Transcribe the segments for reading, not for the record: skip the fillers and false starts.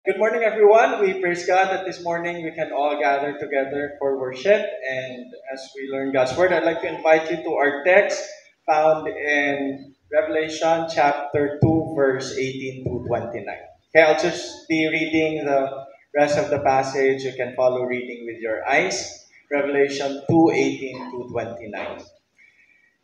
Good morning, everyone. We praise God that this morning we can all gather together for worship. And as we learn God's Word, I'd like to invite you to our text found in Revelation chapter 2, verse 18 to 29. Okay, I'll just be reading the rest of the passage. You can follow reading with your eyes. Revelation 2, 18 to 29.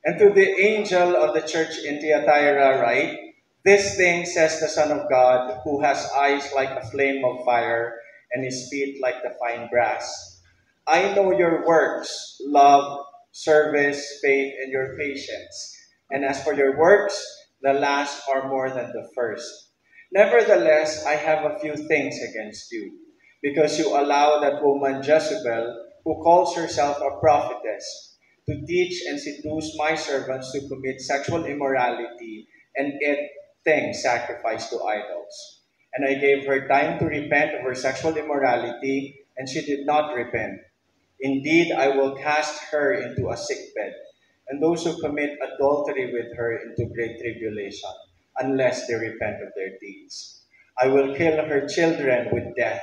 And to the angel of the church in Thyatira write, this thing says the Son of God, who has eyes like a flame of fire and his feet like the fine brass. I know your works, love, service, faith, and your patience. And as for your works, the last are more than the first. Nevertheless, I have a few things against you, because you allow that woman Jezebel, who calls herself a prophetess, to teach and seduce my servants to commit sexual immorality and eat things sacrificed to idols. And I gave her time to repent of her sexual immorality, and she did not repent. Indeed, I will cast her into a sickbed, and those who commit adultery with her into great tribulation, unless they repent of their deeds. I will kill her children with death,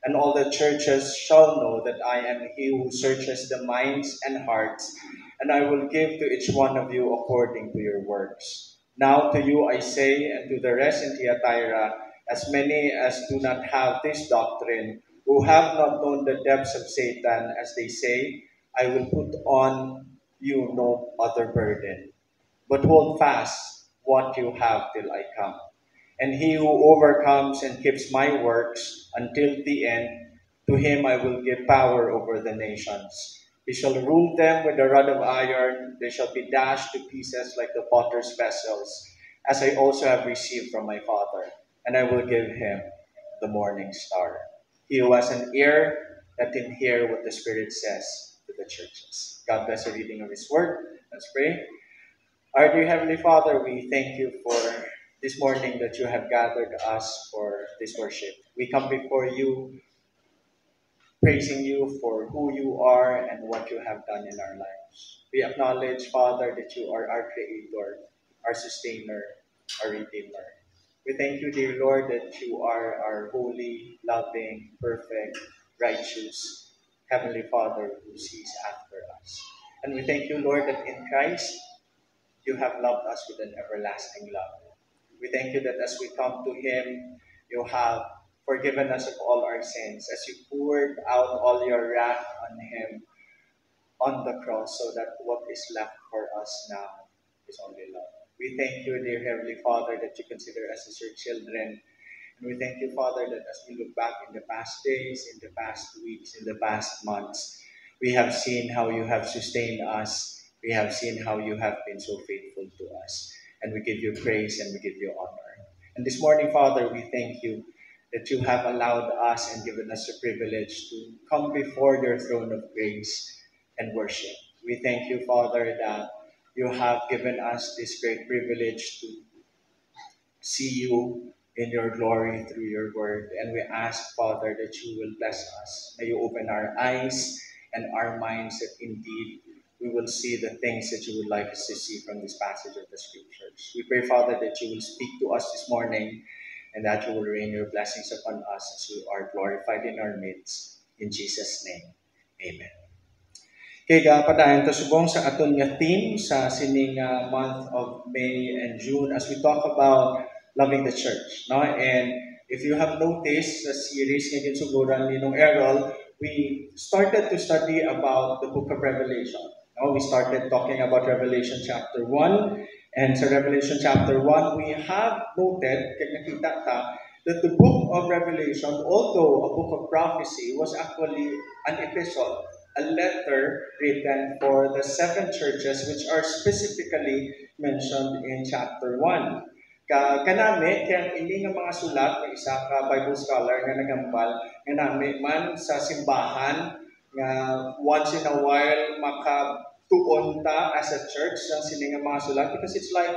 and all the churches shall know that I am he who searches the minds and hearts, and I will give to each one of you according to your works. Now to you I say, and to the rest in Thyatira, as many as do not have this doctrine, who have not known the depths of Satan, as they say, I will put on you no other burden, but hold fast what you have till I come. And he who overcomes and keeps my works until the end, to him I will give power over the nations. He shall rule them with a rod of iron, they shall be dashed to pieces like the potter's vessels, as I also have received from my Father, and I will give him the morning star. He who has an ear, let him hear what the Spirit says to the churches. God bless the reading of his word. Let's pray. Our dear Heavenly Father, we thank you for this morning that you have gathered us for this worship. We come before you praising you for who you are and what you have done in our lives. We acknowledge, Father, that you are our Creator, our Sustainer, our Redeemer. We thank you, dear Lord, that you are our holy, loving, perfect, righteous Heavenly Father who sees after us. And we thank you, Lord, that in Christ you have loved us with an everlasting love. We thank you that as we come to Him, you have forgiven us of all our sins, as you poured out all your wrath on Him on the cross, so that what is left for us now is only love. We thank you, dear Heavenly Father, that you consider us as your children. And we thank you, Father, that as we look back in the past days, in the past weeks, in the past months, we have seen how you have sustained us. We have seen how you have been so faithful to us. And we give you praise and we give you honor. And this morning, Father, we thank you that you have allowed us and given us the privilege to come before your throne of grace and worship. We thank you, Father, that you have given us this great privilege to see you in your glory through your word. And we ask, Father, that you will bless us. May you open our eyes and our minds that indeed we will see the things that you would like us to see from this passage of the scriptures. We pray, Father, that you will speak to us this morning and that you will rain your blessings upon us as you are glorified in our midst. In Jesus' name, amen. Kaya padayon to subong sa aton nga theme sa sining month of May and June as we talk about loving the church, no? And if you have noticed sa series nga ginsuguran ni nung Errol, we started to study about the book of Revelation. No? We started talking about Revelation chapter 1, and sa Revelation chapter 1 we have noted, kaya nakita ta, that the book of Revelation, although a book of prophecy, was actually an epistle, a letter written for the seven churches which are specifically mentioned in chapter 1. Kanami, kaya ini nga mga sulat ng isa ka Bible scholar nga nagambal, nga nami man sa simbahan, nga once in a while makatuon ta as a church sa sining nga mga sulat because it's like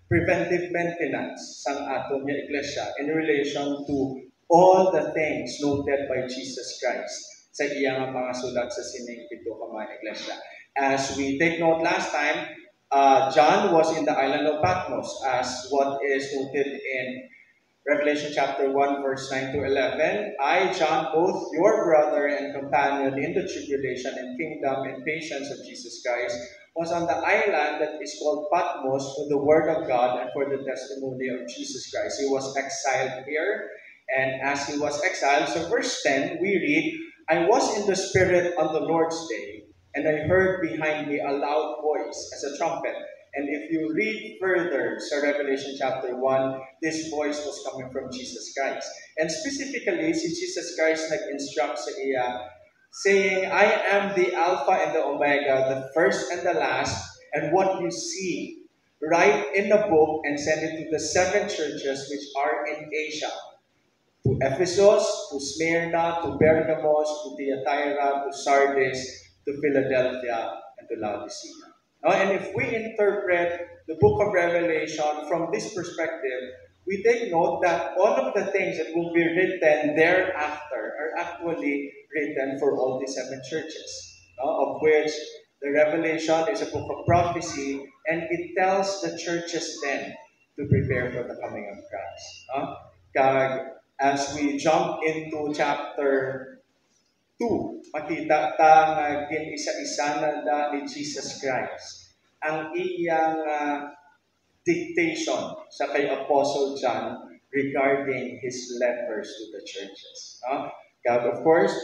preventive maintenance sang aton nga iglesia in relation to all the things noted by Jesus Christ sa iyang mga sulat sa sining pito ka mga iglesia. As we take note last time, John was in the island of Patmos, as what is noted in Revelation chapter 1, verse 9 to 11. I, John, both your brother and companion in the tribulation and kingdom and patience of Jesus Christ, was on the island that is called Patmos for the word of God and for the testimony of Jesus Christ. He was exiled here, and as he was exiled, so verse 10, we read, I was in the Spirit on the Lord's day, and I heard behind me a loud voice as a trumpet. And if you read further, so Revelation chapter 1, this voice was coming from Jesus Christ. And specifically, si Jesus Christ nag-instruct sa iya, saying, I am the Alpha and the Omega, the first and the last, and what you see, write in the book and send it to the seven churches which are in Asia. To Ephesus, to Smyrna, to Pergamos, to Thyatira, to Sardis, to Philadelphia, and to Laodicea. And if we interpret the book of Revelation from this perspective, we take note that all of the things that will be written thereafter are actually written for all the seven churches, of which the Revelation is a book of prophecy, and it tells the churches then to prepare for the coming of Christ. As we jump into chapter 2, makita ta nga gin-isa-isa na ni Jesus Christ ang iyang dictation sa kay Apostle John regarding his letters to the churches. God, of course,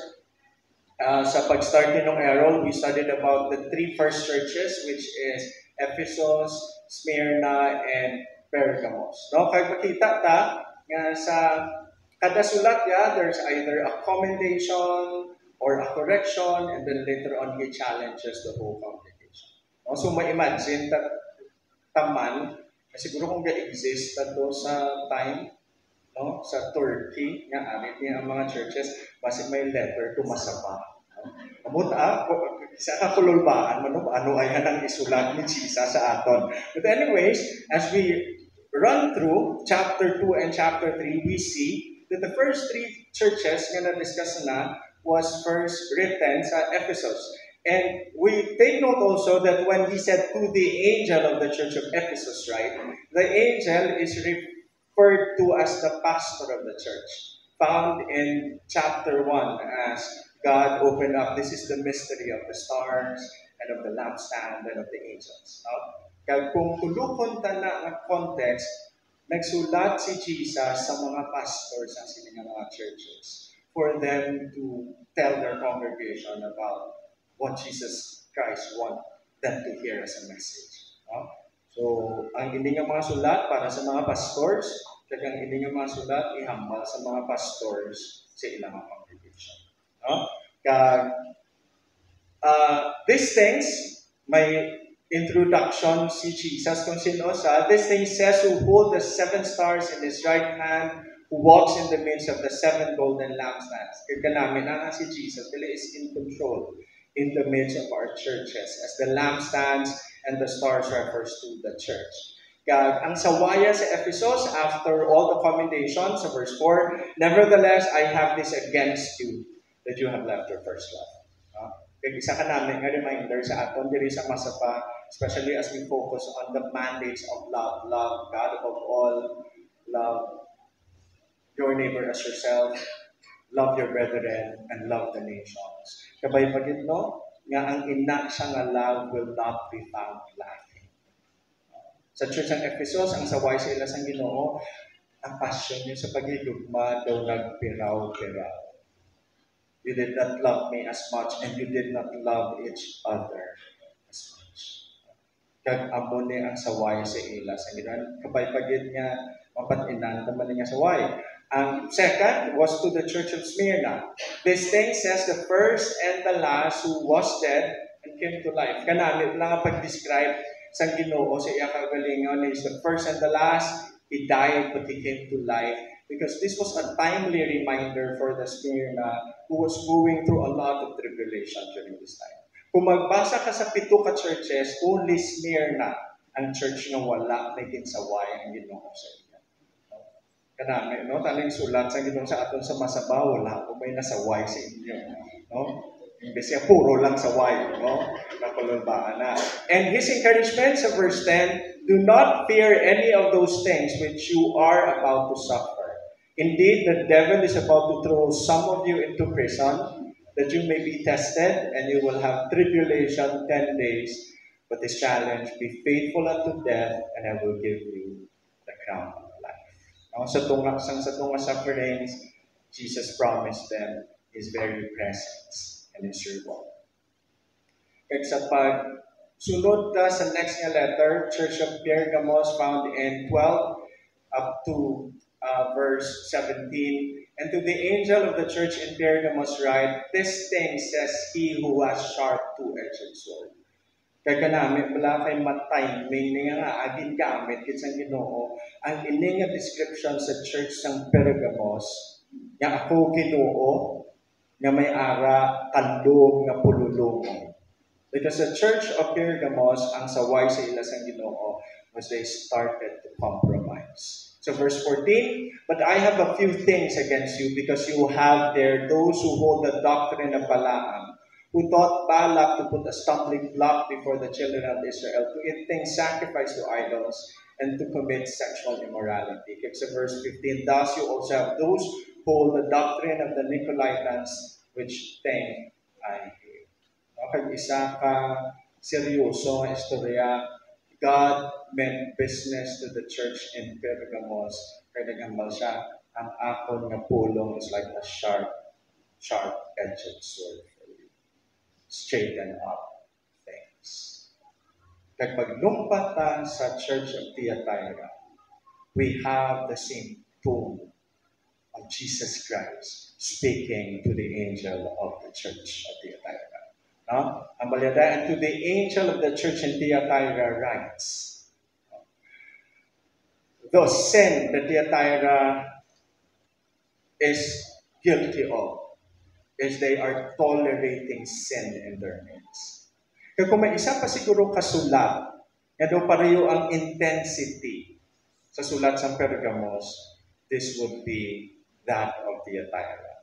sa pag-start nitong Errol, we studied about the three first churches, which is Ephesus, Smyrna, and Pergamos. Kaya makita ta nga sa kada sulat there's either a commendation or a correction, and then later on, he challenges the whole congregation. So, ma-imagine taman, siguro kung ga-exist na to sa time, sa Turkey, nga arit niya ang mga churches, basi may letter to masama. Kamuta, sa kakululbaan, ano ay hanang isulat ni Jesus sa aton. But anyways, as we run through chapter 2 and chapter 3, we see that the first three churches nga na-discuss na was first written sa Ephesus. And we take note also that when he said to the angel of the church of Ephesus, right, the angel is referred to as the pastor of the church, found in chapter 1 as God opened up, this is the mystery of the stars and of the lampstand and of the angels. Kaya kung tulukon ta na ang context, nagsulat si Jesus sa mga pastors ang sining mga churches for them to tell their congregation about what Jesus Christ wants them to hear as a message. So, ang hindi nga mga sulat para sa mga pastors, kaya ang hindi nga mga sulat ihambal sa mga pastors sa ilang congregation. These things, may introduction si Jesus kung sino sa. This thing says, who hold the seven stars in his right hand, who walks in the midst of the seven golden lampstands. Kaya namin na si Jesus, really is in control in the midst of our churches, as the lampstands and the stars refers to the church. Kaya ang sawaya sa Ephesus, after all the commendations, sa verse 4, nevertheless, I have this against you, that you have left your first love. Kaya isa ka namin nga reminder sa aton, diri sa masapa, especially as we focus on the mandates of love. Love God above all, love your neighbor as yourself, love your brethren, and love the nations. Kabay pagit, nga ang ina siya nga love will not be found lacking. Sa church ng Ephesus, ang saway sa ilas ang Ginoo, ang passion niyo sa pagigugma daw nagpiraw-piraw. You did not love me as much, and you did not love each other as much. Kag amo ni ang saway sa ilas ang Ginoo. Kabay pagit nga mapatinan naman niya saway. Second was to the church of Smyrna. This thing says the first and the last who was dead and came to life. Kanamit lang pag-describe sa Ginoo sa iya kagalingon is the first and the last. He died but he came to life. Because this was a timely reminder for the Smyrna who was going through a lot of tribulation during this time. Kung magbasa ka sa 7 ka churches, only Smyrna ang church nga wala na ginsaway ang Ginoo sa iya. Kanami, taling sulat sa Ginoo sa aton sa masabaw, wala ko may nasaway sa inyo, Imbes niya puro lang saway, nakululbaan na. And his encouragement sa verse 10, do not fear any of those things which you are about to suffer. Indeed, the devil is about to throw some of you into prison, that you may be tested, and you will have tribulation 10 days. But this challenge, be faithful unto death, and I will give you the crown of life. Sa tunga sufferings, Jesus promised them His very presence and His reward. Kaya sa pagsunod ka sa next nga letter, Church of Pergamos, found in 12 up to verse 17. And to the angel of the church in Pergamos write, this thing says he who has sharp two-edged sword. Kaya kanami, wala kay matay, may nga agin gamit, kitsang Ginoo, ang ini nga description sa church ng Pergamos, nga ako Ginoo, nga may ara, kandog, nga pululong. Because the church of Pergamos, ang saway sa ila sang Ginoo, was they started to compromise. So verse 14, but I have a few things against you because you have there those who hold the doctrine of Balaam, who taught Balak to put a stumbling block before the children of Israel, to eat things sacrificed to idols, and to commit sexual immorality. Keeps verse 15, thus you also have those who hold the doctrine of the Nicolaitans, which thing I hate. Okay, isa ka seryoso ang istorya. God meant business to the church in Pergamos. Kaya naghambal siya, ang akon nga pulong is like a sharp-edged sword for you. Straighten up things. Kaya paglumpatan sa church of Thyatira, we have the same tone of Jesus Christ speaking to the angel of the church of Thyatira. No? And to the angel of the church in Thyatira writes, the sin that Thyatira is guilty of is they are tolerating sin in their midst. Kaya kung may isa pa siguro kasulat, na daw pareho ang intensity sa sulat sa Pergamos, this would be that of Thyatira.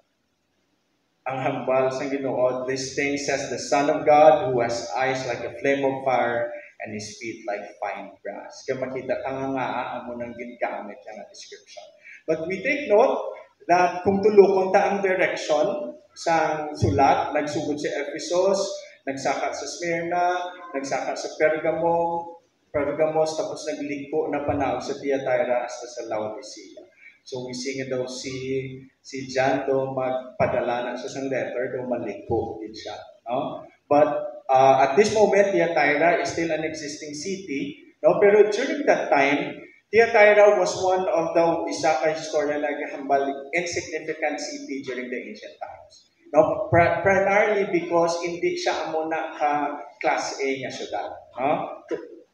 Ang hambal sa Ginoo, this thing says the Son of God, who has eyes like a flame of fire and his feet like fine brass. Kaya makita ka nga mo nang gingamit yung description. But we take note that kung tulukon ta ang direction sa sulat, nagsugod sa Ephesus, nagsaka sa Smyrna, nagsaka sa Pergamos, tapos nagliko na panahon sa Thyatira hasta sa Laodicea. So we see nga daw si John daw magpadala na sa isang letter, daw maliko din siya. No? But at this moment, Thyatira is still an existing city. No? Pero during that time, Thyatira was one of the isa ka historian na hambal insignificant city during the ancient times. No? Primarily because hindi siya amo na ka-class A nga syudad. No?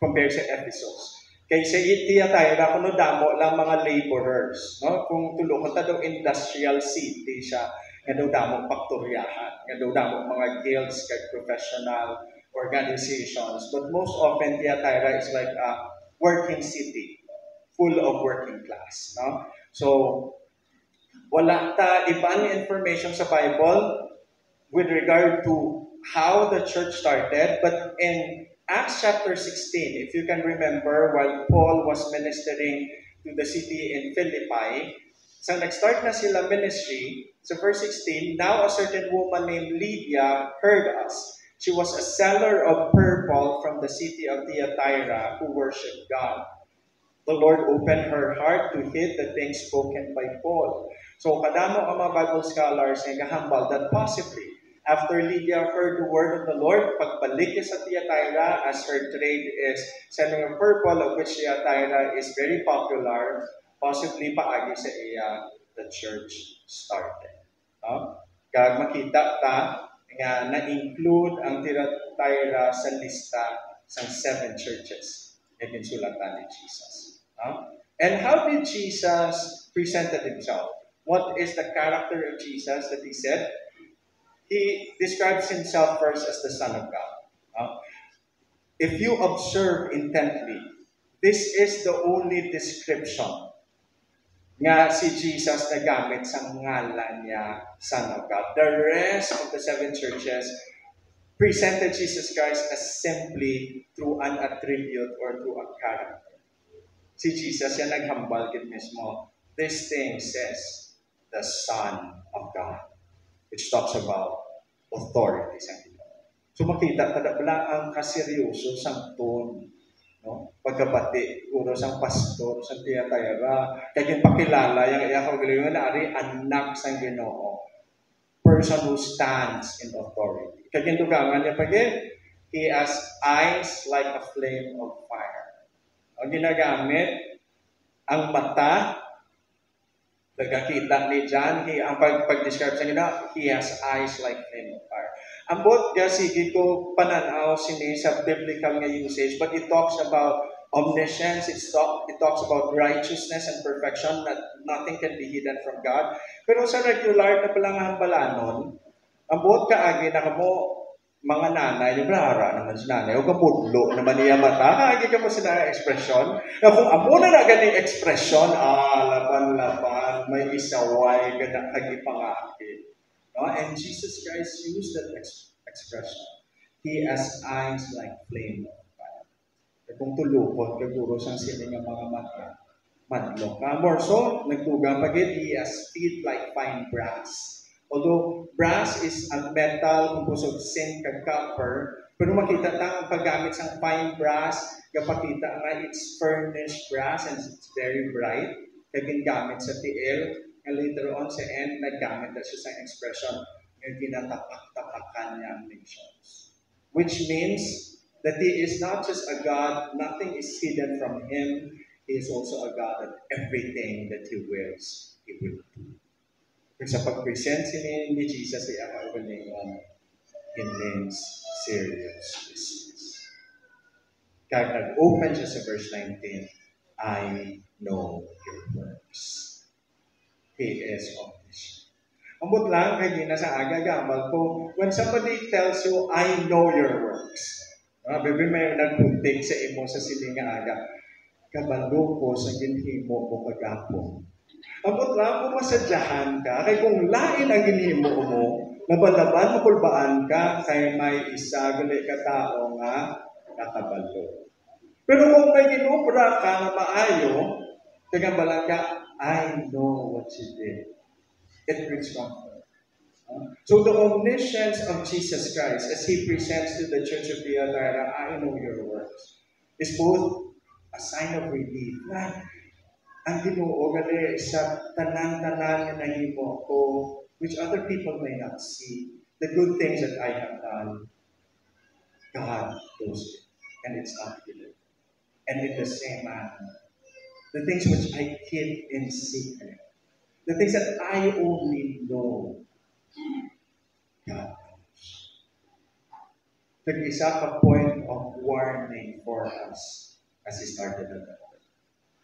Compared sa Ephesus. Kaya sa Thyatira, kuno damo lang mga laborers. No? Kung tulungan ta daw industrial city siya, nga daw damo faktoryahan, nga daw damo mga guilds, kag professional organizations. But most often, Thyatira is like a working city, full of working class. No? So, wala ta ibang information sa Bible with regard to how the church started, but in Acts chapter 16, if you can remember, while Paul was ministering to the city in Philippi, so nag-start na sila ministry, so verse 16, now a certain woman named Lydia heard us. She was a seller of purple from the city of Thyatira who worshipped God. The Lord opened her heart to hear the things spoken by Paul. So kadamo ang mga Bible scholars nga gahambal that possibly after Lydia heard the word of the Lord, pagbalik sa Thyatira as her trade is selling of purple, of which Thyatira is very popular, possibly paagi sa iya, the church started. Kag makita ta nga na-include ang Thyatira sa lista sa 7 churches na ginsulatan ni Jesus. And how did Jesus presented himself? What is the character of Jesus that he said? He describes himself first as the Son of God. If you observe intently, this is the only description nga si Jesus nagamit sa ngalan niya, Son of God. The rest of the 7 churches presented Jesus Christ as simply through an attribute or through a character. Si Jesus yan naghambal kit mismo. this thing says the Son of God, which talks about authority sa Ginoo. So makita kada bala ang kaseryoso sang tone, no? Pagkabati uro sang pastor sang tiyatayra kay pakilala yang iya ko galingon ari anak sang Ginoo. Person who stands in authority. Kay gintugangan niya pagin, he has eyes like a flame of fire. Ang ginagamit ang mata, nagkakita ni John, ang pag-describe sa kanya, he has eyes like flame of fire. Ang bot nga, sige ko pananaw sini sa biblical nga usage, but it talks about omniscience, it talks about righteousness and perfection, that nothing can be hidden from God. Pero sa regular na palang balanon, ang bot ka agi na kamo, mga nanay, yung brahara naman si nanay, o kamudlo naman niya mata, kaagi ka mo sila ekspresyon. Na kung amo na ganing ekspresyon, laban-laban, may isaway, ganda kagipangaki. No? And Jesus Christ used that expression. He has eyes like flame of fire. Kung tulupot, kaguro sang sining ang mga mata, madlo. More so, nagtugang pagit, he has feet like fine brass. Although brass is a metal composed of zinc and copper, pero makita ta ang paggamit sa fine brass, kapakita nga it's furnished brass and it's very bright. Kaya gingamit sa tiil, and later on sa end, naggamit na siya sa expression ng ginatapak-tapakan niya ang nations. Which means that He is not just a God, nothing is hidden from Him. He is also a God that everything that He wills, He will do. Sa pag-present ni Jesus ay akaugalingon, it means serious business. Kaya nag-open siya sa verse 19, I know your works. He is omniscient. Ambot lang, kaya sa aga gambal ko, when somebody tells you, I know your works, baby may nagpuntik sa imo sa silinga aga, kabalo ko sa ginhimo mo kagapon. Abot lang kung masadyahan ka, kay kung lain ang ginhimo mo, labalaban, makulbaan ka, kay may isa, gali ka tao nga, nakabalo. Pero kung may ginubra ka na maayo, tagabalan ka, I know what you did. It brings comfort. So the omniscience of Jesus Christ, as He presents to the Church of Thyatira, I know your works, is both a sign of relief. Ang Ginoo gali sa tanan-tanan na nahimo ko, which other people may not see, the good things that I have done, God knows it, and it's not hidden. And in the same manner, the things which I keep in secret, the things that I only know, God knows. Nag-isa ka point of warning for us as He started the letter.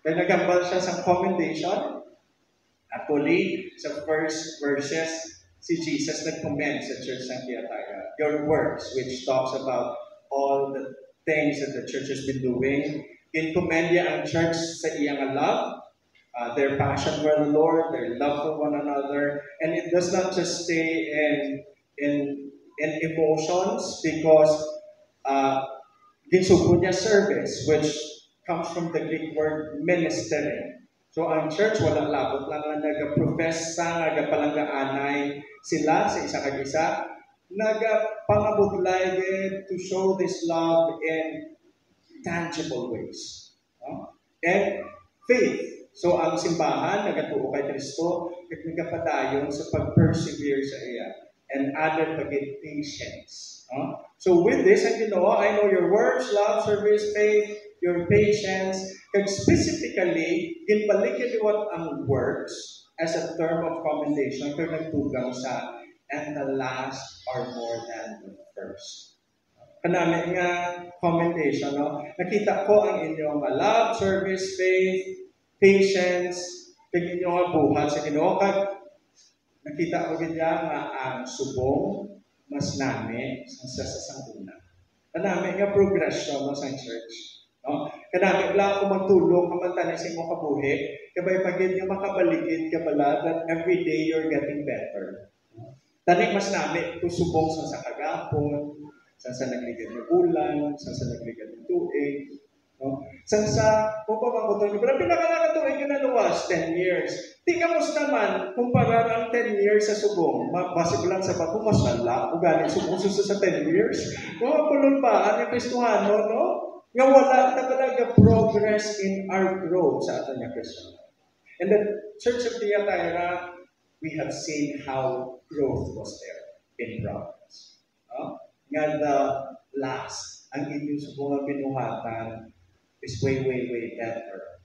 Kaya nagambal siya sa commendation. Actually, sa first verses, si Jesus nag-commend sa church ng Thyatira. Your works, which talks about all the things that the church has been doing. In-commend niya ang church sa iyang love, their passion for the Lord, their love for one another. And it does not just stay in emotions because ginsugod niya service, which comes from the Greek word ministering. So ang church, walang labot lang na nag-profess sa nagapalanggaanay sila sa isa kag-isa, nagapangabudlay to show this love in tangible ways. And faith. So ang simbahan, nagatuo kay Kristo, nagpadayon sa pag-persevere sa iya. And added pagit patience. So with this, I know your works, love, service, faith, your patience, kag specifically, ginbalikin what ang works as a term of commendation kag nagtugang sa and the last are more than the first. Kanami nga commendation, no? Nakita ko ang inyong love, service, faith, patience, kag inyong buhat sa Ginoo, kag nakita ko ganyan nga ang subong mas nami sa sanguna. Kanami nga progression no, sa church. No? Kanami lang kung magtulong kamantanin sa imong kabuhi, kabay pagid yung makabaligid ka pala that every day you're getting better. Tani mas nami kung subong sa kagapon, sa nagligad ng ulan, sa nagligad ng tuig, no? Sa kung pamangutan ko, pero pinakalakatuig ka na luwas, 10 years. Di kamusta man, kumpara ang 10 years sa subong, base ko lang sa bato, mas nala, kung galing subong sa 10 years. Mga kulunbaan yung Kristuhano, no? Nga wala na talaga progress in our growth sa ato niya Kristo. And the Church of Thyatira, we have seen how growth was there in progress. No? Nga the last, ang inyong subong binuhatan is way, way, way better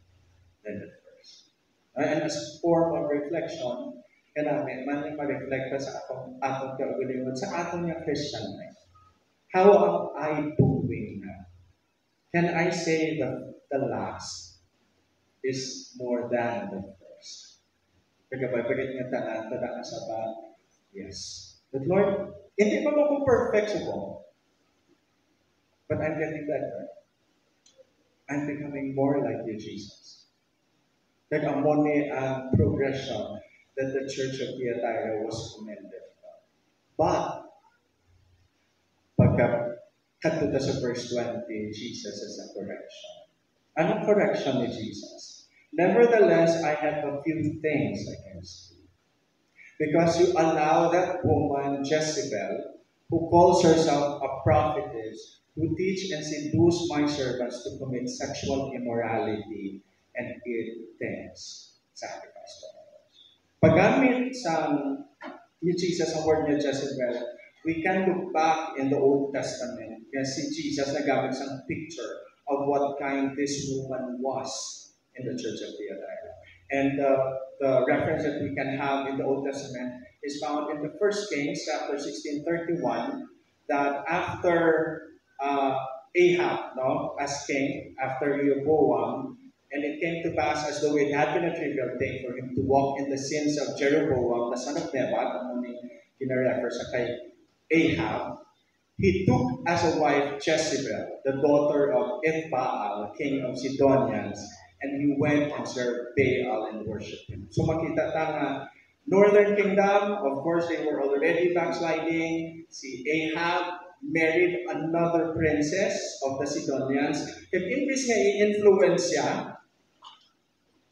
than the first. And as a form of reflection, kanami, man yung ma-reflect sa atong kaugalingon, sa atong yung Christian life. How am I doing now? Can I say that the last is more than the first? Pagkabagit nga tanan sa ba? Yes. But Lord, hindi pa ako perfect subong. But I'm getting better. I'm becoming more like you, Jesus. Nag-amone ang progression that the Church of Thyatira was commended from. But, pagka sa verse 20, Jesus is a correction. Anong correction ni Jesus? Nevertheless, I have a few things against you. Because you allow that woman, Jezebel, who calls herself a prophetess, who teach and seduce my servants to commit sexual immorality and eat things sacrificed to idols. Paggamit sa ni Jesus ang word niya Jezebel, we can look back in the Old Testament kasi Jesus nagamit sa picture of what kind this woman was in the Church of Thyatira. And the reference that we can have in the Old Testament is found in the 1 Kings chapter 16:31, that after Ahab, no, as king, after Rehoboam, and it came to pass as though it had been a trivial thing for him to walk in the sins of Jeroboam, the son of Nebat, ang kina-refer sa kay Ahab, he took as a wife Jezebel, the daughter of Ethbaal, king of Sidonians, and he went and served Baal and worshipped him. So makita ta nga, Northern Kingdom, of course, they were already backsliding. Si Ahab married another princess of the Sidonians. Kaya imbis nga i-influence siya,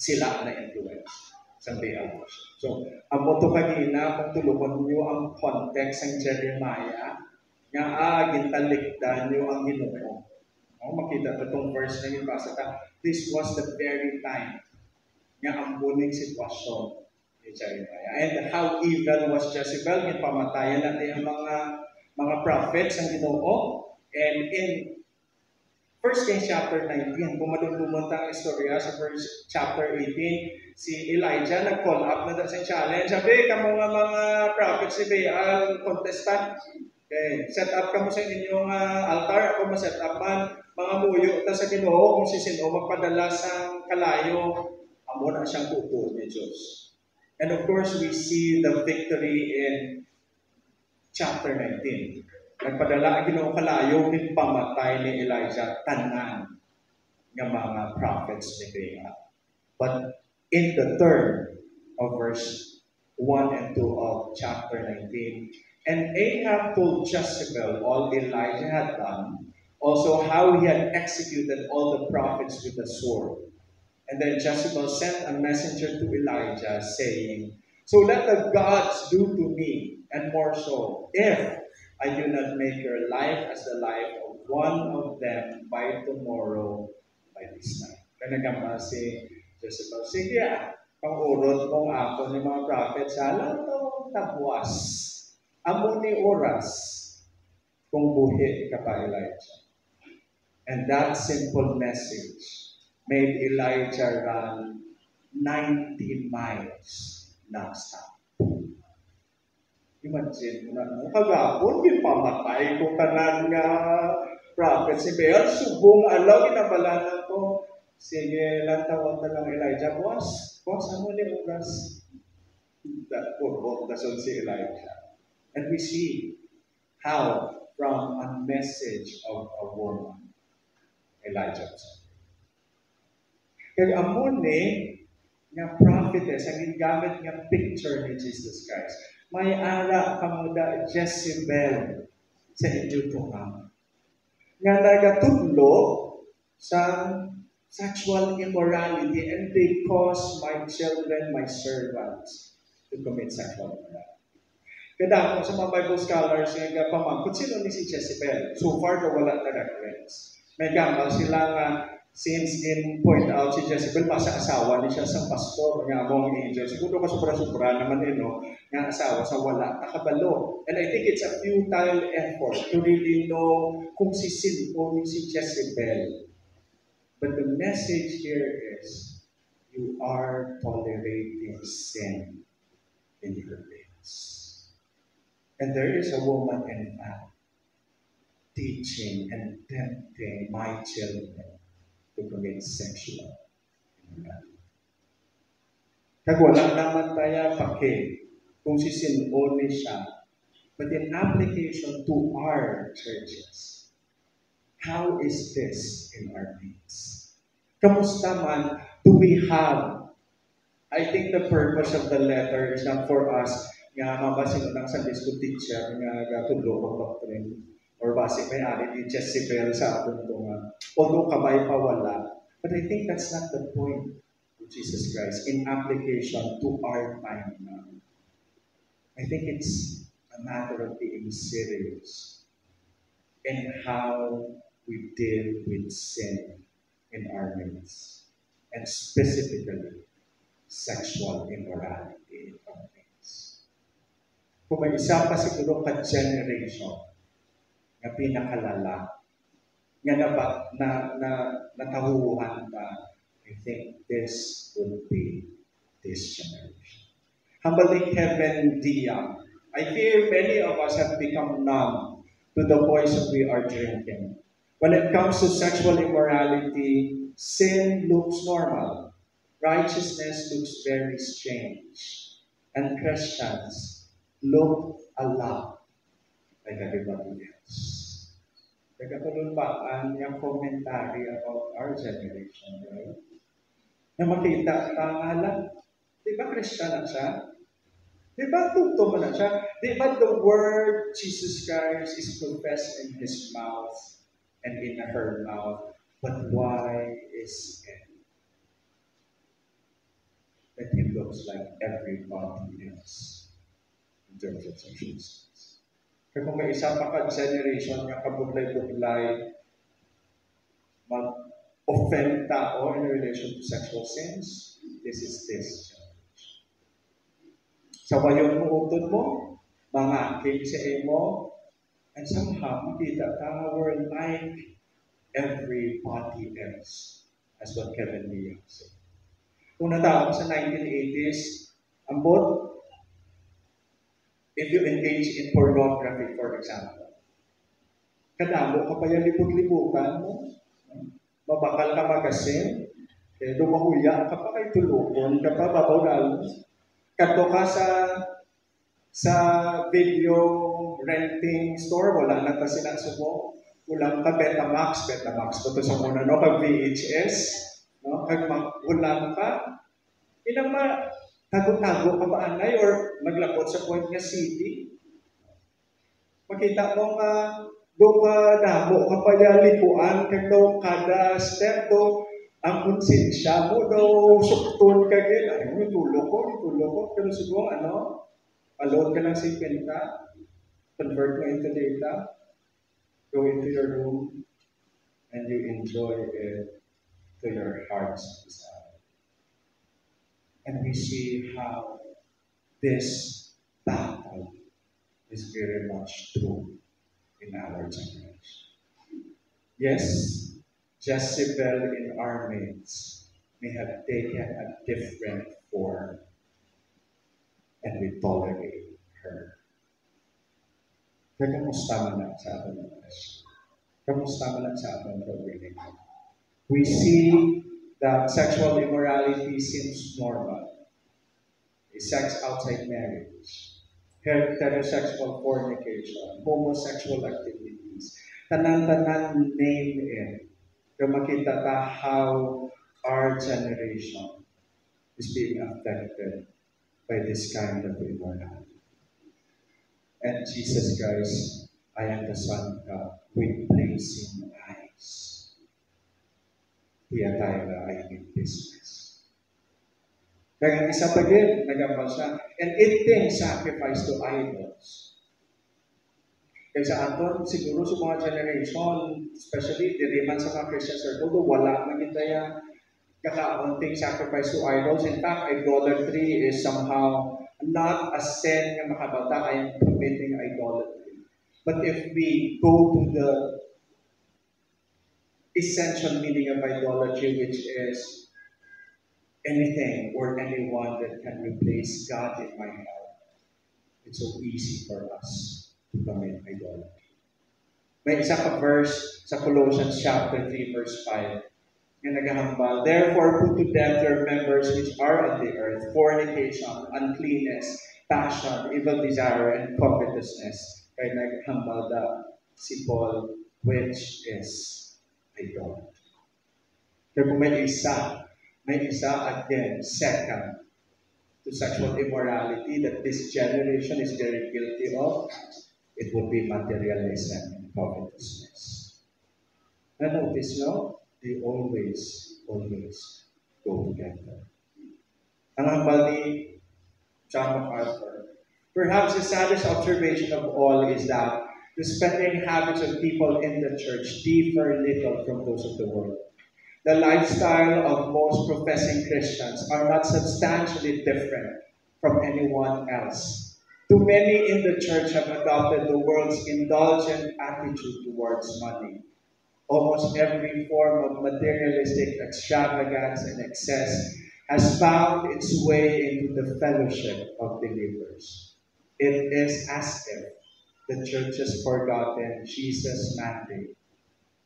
sila na influence sa Baal worship. So, ang moto kanina, kung tulungan niyo ang context ng Jeremiah, nga gintalikdan niyo ang Ginoo. Makita ito itong verse na yung basa ta. This was the very time nga ang buning sitwasyon ni Jeremiah. And how evil was Jezebel, pamatayan natin ang mga prophets ang Ginoo. And in 1 Kings chapter 19, kung madumdumunta ang istorya sa verse chapter 18, si Elijah nag-call up na sa challenge. Sabi, kamo nga mga prophets ni Baal, contestant. Okay, set up kamo sa inyong altar. Ako ma-set up man mga muyo ta sa Ginoo kung si sino magpadala sa kalayo, amo na siyang tutuo ni Diyos. And of course, we see the victory in chapter 19. Nagpadala ang Ginoo kalayo, pamatay ni Elijah tanan ng mga prophets ni Baal. But in the third of verse 1 and 2 of chapter 19, and Ahab told Jezebel all Elijah had done, also how he had executed all the prophets with the sword. And then Jezebel sent a messenger to Elijah, saying, so let the gods do to me, and more so, if I do not make your life as the life of one of them by tomorrow, by this time. Kaya nagamba si Jezebel, sige pang-urot mong ako ng mga prophets, alam to, tabuas. Amo ni oras kung buhi ka pa, Elijah. And that simple message made Elijah run 90 miles non-stop. Imagine mo na, kagapon, di pamatay kung tanan nga prophets ni Baal, subong alaw, inabalanan ko. Sige, lang tawag na lang Elijah, boss, amo ni oras. That purok, that's si Elijah. And we see how from a message of a woman, Elijah was. Kaya amon nga prophetess, ang gamit nga picture ni Jesus Christ. May ara kamuda Jezebel sa inyo tungang. Nga nagatudlo sa sexual immorality, and they cause my children, my servants, to commit sexual immorality. Kada ako sa mga Bible scholars, yung pamangkot sino ni si Jezebel. So far, wala na reference. May gambal sila nga, since in point out si Jezebel, masa asawa ni siya sa pastor, nga among angel. Siguro ka sobra-sobra naman nga asawa sa wala, nakabalo. And I think it's a futile effort to really know kung si sino ni si Jezebel. But the message here is, you are tolerating sin in your midst. And there is a woman in fact teaching and tempting my children to commit sexual immorality. Kag wala naman tayo pake kung sisinuon ni siya. But in application to our churches, how is this in our midst? Kamusta man do we have? I think the purpose of the letter is not for us nga mabasin ng Sunday school teacher nga gatudlo ko doctrine or basic may ari ni Jezebel sa aton ito nga although kabay pa wala, but I think that's not the point of Jesus Christ in application to our time now. I think it's a matter of being serious in how we deal with sin in our midst, and specifically sexual immorality in our midst. Kung may isa pa siguro ka-generation na pinakalala, nga natahuhan pa, I think this would be this generation. Humbling Kevin Diaz, I fear many of us have become numb to the poison we are drinking. When it comes to sexual immorality, sin looks normal. Righteousness looks very strange. And Christians look a lot like everybody else. Nagkatulumbaan yung commentary about our generation, right? Na makita tangalan, di ba Christian na siya? Di ba tugto mo na siya? Di ba the word Jesus Christ is confessed in his mouth and in her mouth, but why is it that he looks like everybody else? In terms of sexual sins. Kaya kung may isa pa ka-generation nga kabutlay-butlay mag-offend tao in relation to sexual sins, this is this generation. Sa wayon mo, utod mo, mga king sa imo, and somehow makita ka we're like everybody else, as what Kevin Diaz said. Kung natawag sa 1980s, ambot, if you engage in pornography, for example, kadamo ka pa yung libot-libutan mo, mabakal ka magasin, dumahuya ka pa kay tulukon, ka pa babagal, kato ka sa video renting store, wala na ta sinasubo, ulang ka Betamax pa to sa muna, no? Kag VHS, no? Kag ulang ka, ilang tago-tago ka ba anay or maglapot sa point nga CD? Makita mo nga do ka damo ka pa lipuan kag do kada step do ang konsensya mo do sukton ka gid ay mo tulo ko pero siguro alone ka lang sa 50, convert mo into data, go into your room and you enjoy it to your heart's desire. And we see how this battle is very much true in our generation. Yes, Jezebel in our midst may have taken a different form, and we tolerate her. Kaya kamusta man lang sa atin ng Diyos? Kamusta man lang sa atin ng we see that sexual immorality seems normal. Sex outside marriage, heterosexual fornication, homosexual activities, tanan-tanan name it. Kaya makita ta how our generation is being affected by this kind of immorality. And Jesus Christ, I am the Son of God with blazing eyes. Thyatira ay in business. Kaya isa pa din, nagambal siya, and eating sacrifice to idols. Kaya sa aton, siguro sa mga generation, especially diriman sa mga Christian circle, wala magintaya kakaunting sacrifice to idols. In fact, idolatry is somehow not a sin nga makabata. I am committing idolatry. But if we go to the essential meaning of idolatry, which is anything or anyone that can replace God in my heart, it's so easy for us to commit idolatry. May isa ka verse sa Colossians chapter 3 verse 5 nga naghahambal, therefore put to death your members which are on the earth, fornication, uncleanness, passion, evil desire, and covetousness. Kaya naghambal da si Paul, which is idolatry. Kaya kung may isa again, second, to sexual immorality that this generation is very guilty of, it would be materialism and covetousness. And notice now, they always go together. Ang hambal ni John MacArthur, perhaps the saddest observation of all is that the spending habits of people in the church differ little from those of the world. The lifestyle of most professing Christians are not substantially different from anyone else. Too many in the church have adopted the world's indulgent attitude towards money. Almost every form of materialistic extravagance and excess has found its way into the fellowship of believers. It is as if the church has forgotten Jesus' mandate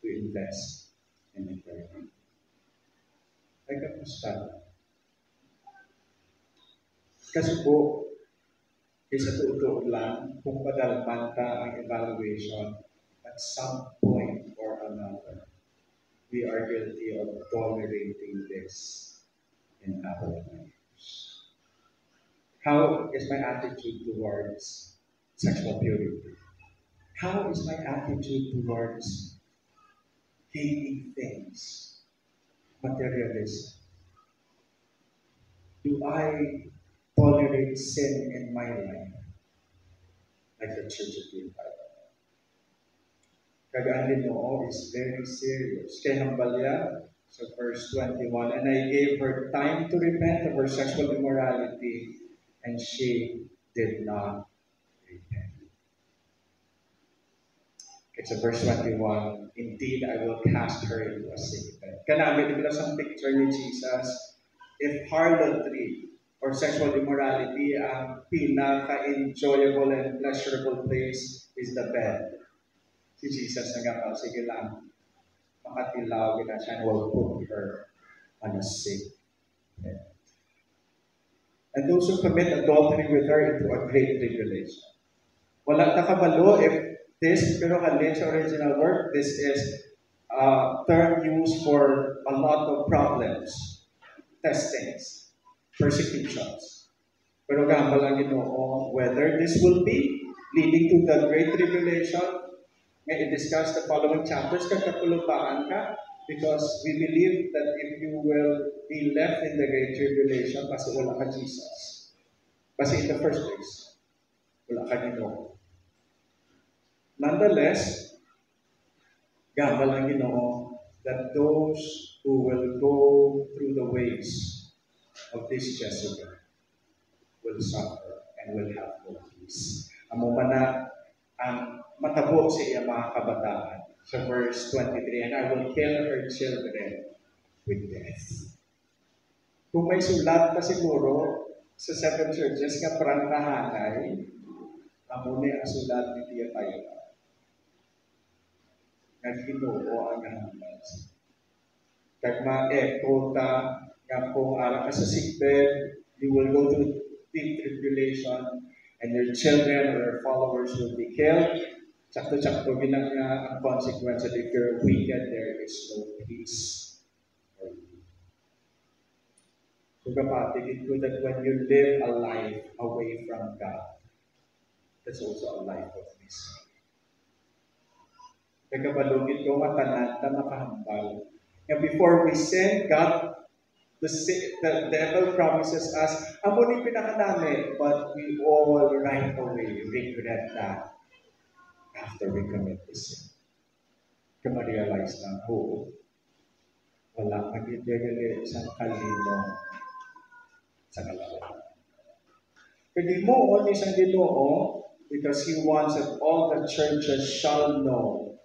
to invest in eternity. Ay kamusta? Kasi po, isa tutuod lang, kung padalman ka ang evaluation, at some point or another, we are guilty of tolerating this in our lives. How is my attitude towards sexual purity? How is my attitude towards hating things? Materialism. Do I tolerate sin in my life like the Church of the Bible? Kagaan din mo is very serious. Kaya hambalya sa verse 21, and I gave her time to repent of her sexual immorality, and she did not repent. It's a verse 21, indeed I will cast her into a sick bed. Kanami, ito lang picture ni Jesus. If harlotry or sexual immorality ang pinaka-enjoyable and pleasurable place is the bed. Si Jesus nagkakaw, sige lang, makatilaw kita siya and will put her on a sick bed. And those who commit adultery with her into a great tribulation. Walang nakabalo if this, pero kalin sa original work, this is a term used for a lot of problems, testings, persecutions. Pero gambal ang Ginoo whether this will be leading to the Great Tribulation. May i-discuss the following chapters kung kapulupaan ka, because we believe that if you will be left in the Great Tribulation kasi wala ka Jesus. Kasi in the first place, wala ka Ginoo. Nonetheless, gambal ang Ginoo that those who will go through the ways of this Jezebel will suffer and will have no peace. Amo man na ang matabo sa iya mga kabataan. Sa verse 23, and I will kill her children with death. Kung may sulat pa siguro sa seven churches nga prangkahanay, amo ni ang sulat ni Thyatira. Nag-Ginoo ang handas. Kag ma-echo ta nga kung ara ka sa sickbed, you will go through deep tribulation, and your children or your followers will be killed. Sakto-sakto ginang nga ang consequence that if you're wicked, there is no peace for you. So kapatid, it could that when you live a life away from God, that's also a life of misery. Nagabalugin ko matanan na makahambal And before we sin, God, the devil promises us, amo ni pinakanami, but we all right away regret that after we commit the sin. Kaya ma-realize na, oo, wala mag-idegali isang kalino sa kalaban. Pwede mo on isang Ginoo because He wants that all the churches shall know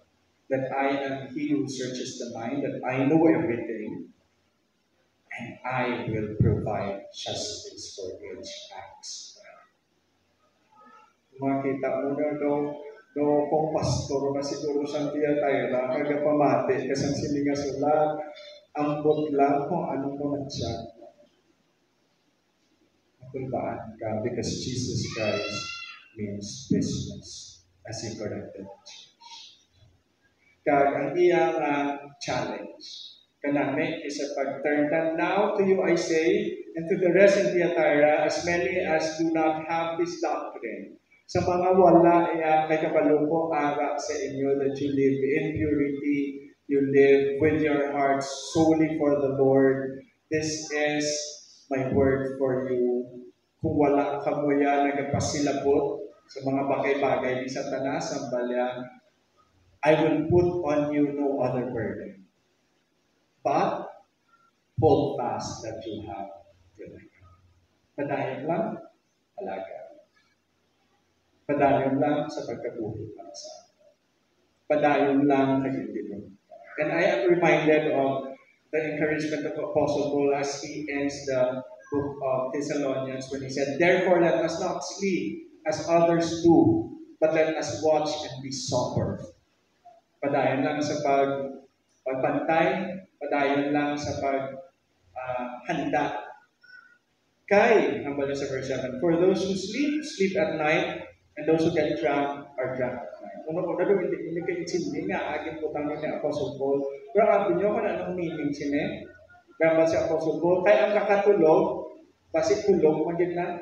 that I am He who searches the mind, that I know everything, and I will provide justice for each act. Makita mo na kung pastor na siguro siyang tiyatay na kagapamati kasang silinga sulat, ambot lang kung ano mo na siya. Makulbaan ka because Jesus Christ means business as He corrected the church. Kag ang iyang challenge kanami is a pag-turn that now to you I say, and to the rest in Thyatira, as many as do not have this doctrine, sa mga wala kay kapalupo ara sa inyo, that you live in purity, you live with your hearts solely for the Lord. This is my word for you. Kung wala ka mo yan nagapasilabot sa mga bagay-bagay ni Satanas, ang balyan, I will put on you no other burden, but hold fast that you have till I come. Padayon lang, alaga. Padayon lang sa pagkabuhi para sa akin. Padayon lang kay Pilipinas. And I am reminded of the encouragement of Apostle Paul as he ends the book of Thessalonians when he said, therefore let us not sleep as others do, but let us watch and be sober. Padayon lang sa pagpantay, padayon lang sa paghanda. Kay, ang bala sa verse 7, for those who sleep, sleep at night, and those who get drunk are drunk at night. Una-una doon, hindi kayo insindi nga, aging putang ni Apostle Paul. Pero abin nyo kung anong meaning sini. Gamba si Apostle Paul, kaya ang kakatulog, basi tulog, magid na.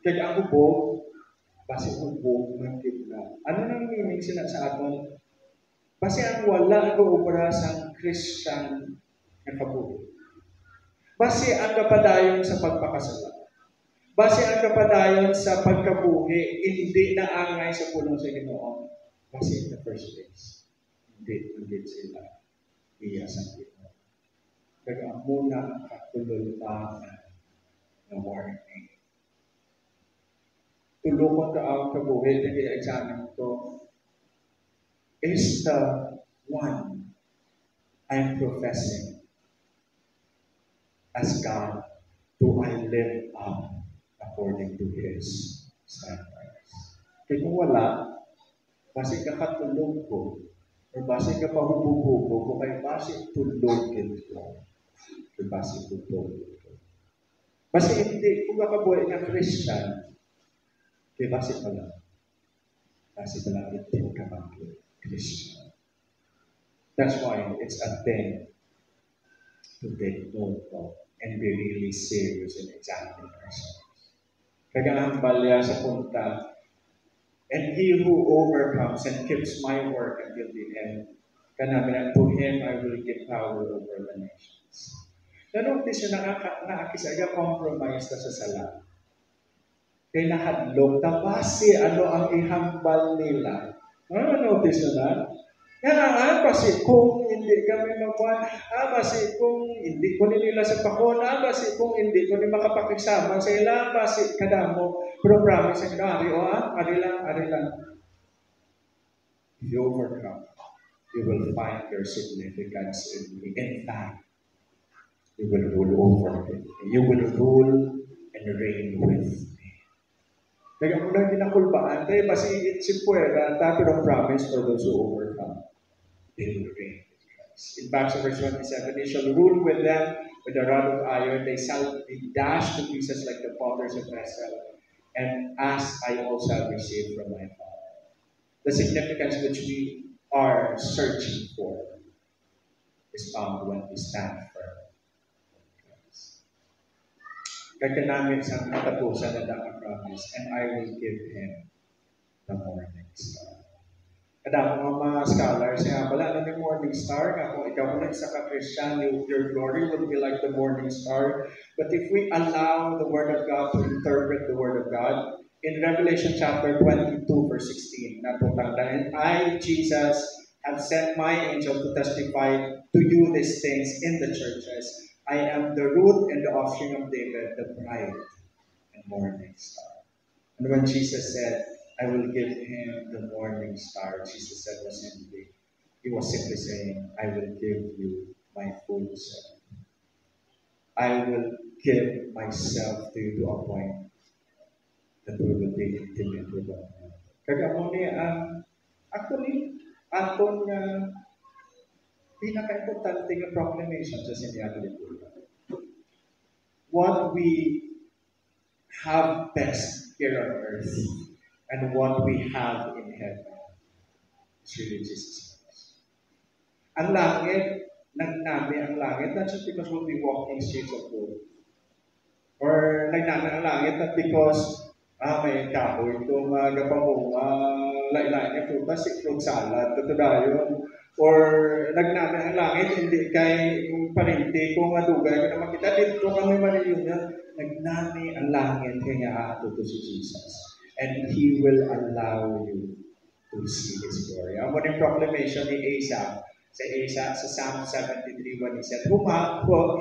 Kaya ang hubog, basi hubog, magid na. Ano nang meaning sila sa aton? Basi ang wala nag-uubra sa Christian na kabuhi. Basi ang kapadayon sa pagpakasala. Basi ang kapadayon sa pagkabuhi, hindi na angay sa pulong sa Ginoo. Basi in the first place, hindi sila iya sa Ginoo. Kaya muna ang katulungan na warning. Tulungan ka ang kabuhi, nag-i-examine ko, is the one I'm professing as God, do I live up according to His standards? Kaya kung wala, basi ka katulog ko, or basi ka pahububo ko, kaya basi tulogin ko, or basi tutulog ko. Basi hindi, kung makabuhay ng Christian, kaya basi pala hindi ka Christian. That's why it's a thing to take note of and be really serious in examining ourselves. Kaya ang balya sa punta, and he who overcomes and keeps my work until the end, kanamin to him I will give power over the nations. Nanotis yung nakakisaya compromise na sa sala. Kaya nahadlog, tapasi ano ang ihambal nila. Notice na? Basi kung hindi kami magkuhan, basi kung hindi ko nila sa pakona, basi kung hindi ko nila makapakigsama sa ila, basi kadamo. Pero promise ang ari lang. If you overcome, you will find your significance in me. In fact, you will rule over me. You will rule and reign with me. Kaya kung lang ginakulbaan, tayo basi itsimpuera, pero promise for those who overcome. They will reign with Christ. In fact, verse 27, they shall rule with them with a rod of iron. They shall be dashed to pieces like the potters of vessel. And as I also have received from my Father. The significance which we are searching for is found when we stand firm. Kaya namin sa katapusan na promise, and I will give him the morning star. Kada mga scholars, nga pala, ano yung morning star? Nga kung ikaw na isa ka Christian, your glory will be like the morning star. But if we allow the Word of God to interpret the Word of God, in Revelation chapter 22, verse 16, natutang dahil I, Jesus, have sent my angel to testify to you these things in the churches. I am the root and the offspring of David, the bright and morning star. And when Jesus said, I will give him the morning star, Jesus said he was simply saying, I will give you my full self. I will give myself to you to a point that we will be intimate with one another. Kaya mo ni actually, aton nga pinaka-importante nga proclamation sa sinyaga ni Pula. What we have best here on earth and what we have in heaven is really Jesus Christ. Ang langit, nagnami ang langit, not just because we'll be walking streets of gold. Or nagnami ang langit not because may kahoy ito, magapang lain-lain na prutas, fruit salad, ito dayon. Or nagnami ang langit, hindi kay yung parinti ko nga dugay ko na makita, dito kami mariyon na nagnami ang langit, kaya aato to si Jesus. And He will allow you to see His glory. Ang muling proclamation ni Asa, sa Psalm 73 when he said, Whom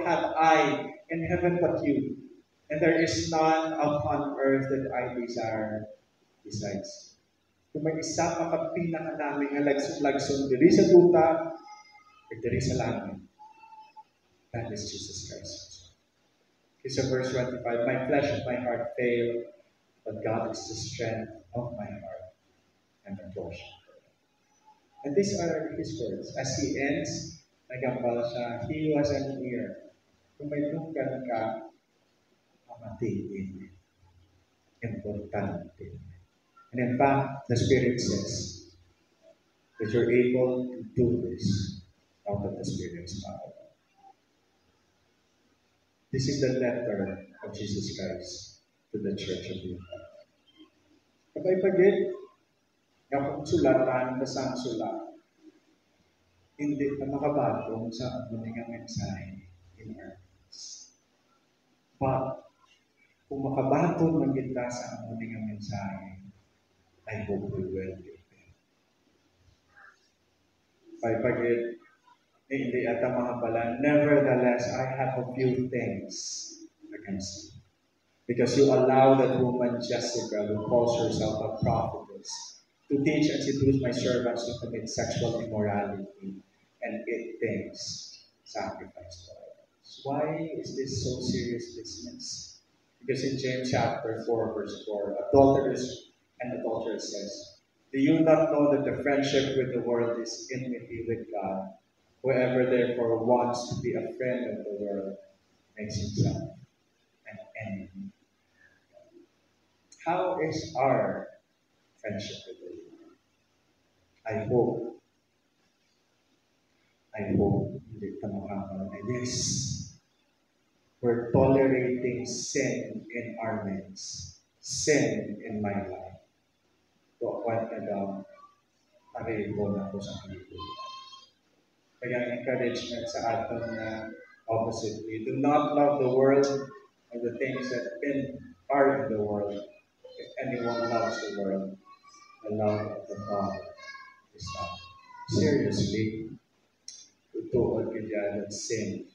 have I in heaven but you? And there is none upon earth that I desire besides. Kung may isa makapinaka namin nga lagsong diri sa duta, at diri sa langit, that is Jesus Christ. Kasi verse 25, My flesh and my heart fail, but God is the strength of my heart and my portion. And these are His words. As He ends, nagambal siya, He was an ear. Kung may tunggan ka, mamatiin. Importante. And in fact, the Spirit says that you're able to do this out of the Spirit's power. This is the letter of Jesus Christ to the Church of Utah. Kapag pagit, kapag sulatan, basang sulat, hindi na makabatong sa ating mensahe in our hearts. But, kung makabaton man kita sa ating mensahe, I hope we will be. Pagpagit, hindi ata mga pala, nevertheless, I have a few things against you. Because you allow that woman Jessica, who calls herself a prophetess, to teach and seduce my servants to commit sexual immorality and eat things sacrificed to idols. Why is this so serious business? Because in James chapter 4, verse 4, adulterers and adulteress says, Do you not know that the friendship with the world is enmity with God? Whoever therefore wants to be a friend of the world makes himself an enemy. How is our friendship with the world? I hope hindi ka makakaroon. Yes, we're tolerating sin in our midst, sin in my life. To a point na daw, pareho na ako sa Pilipinas. Kaya ang encouragement sa atin na oppositely, do not love the world and the things that are in the world. If anyone loves the world, the love of the Father is not. Seriously, tutuod ka dyan at sin,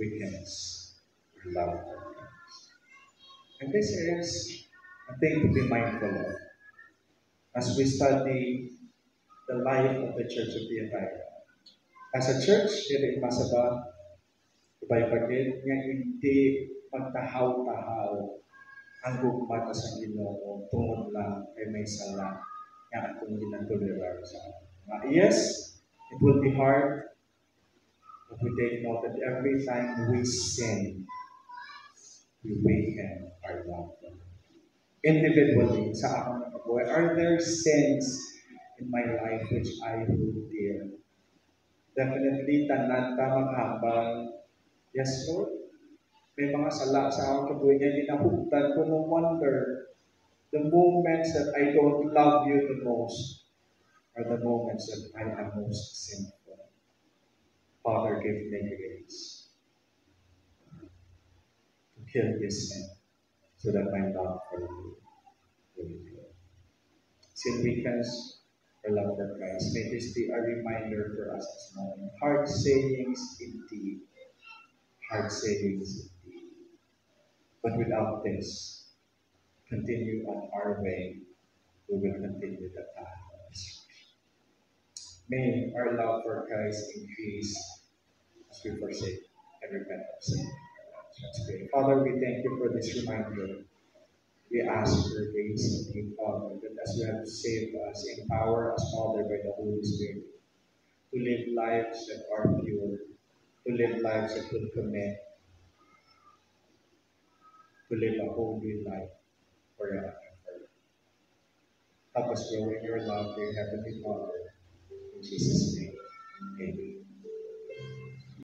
weakness, or love for things. And this is a thing to be mindful of as we study the life of the Church of Thyatira. As a church, dili masaba, ibay-pagid, nga hindi magtahaw-tahaw ang gugmat sa Ginoo tungod lang ay may sala nga atong ginatolerar sa atin. Yes, it will be hard, but we take note that every time we sin, we weaken our love. Individually, sa akong nakabuhay, are there sins in my life which I hold dear? Definitely, tanan ta maghambal. Yes, Lord. May mga sala sa akong kabuhay niya, dinahugtan ko no wonder the moments that I don't love you the most are the moments that I am most sinful. Father, give me grace to kill this sin so that my love for you will grow. Sin weakens our love for Christ. May this be a reminder for us this morning. Hard sayings indeed. Hard sayings indeed. But without this, continue on our way. We will continue the path of destruction. May our love for Christ increase as we forsake and repent of sin. Let's pray. Father, we thank you for this reminder. We ask for grace and you, Father, that as you have saved us, empower us, Father, by the Holy Spirit, to live lives that are pure, to live lives that will commit, to live a holy life forever and forever. Help us grow in your love, dear Heavenly Father. In Jesus' name, amen.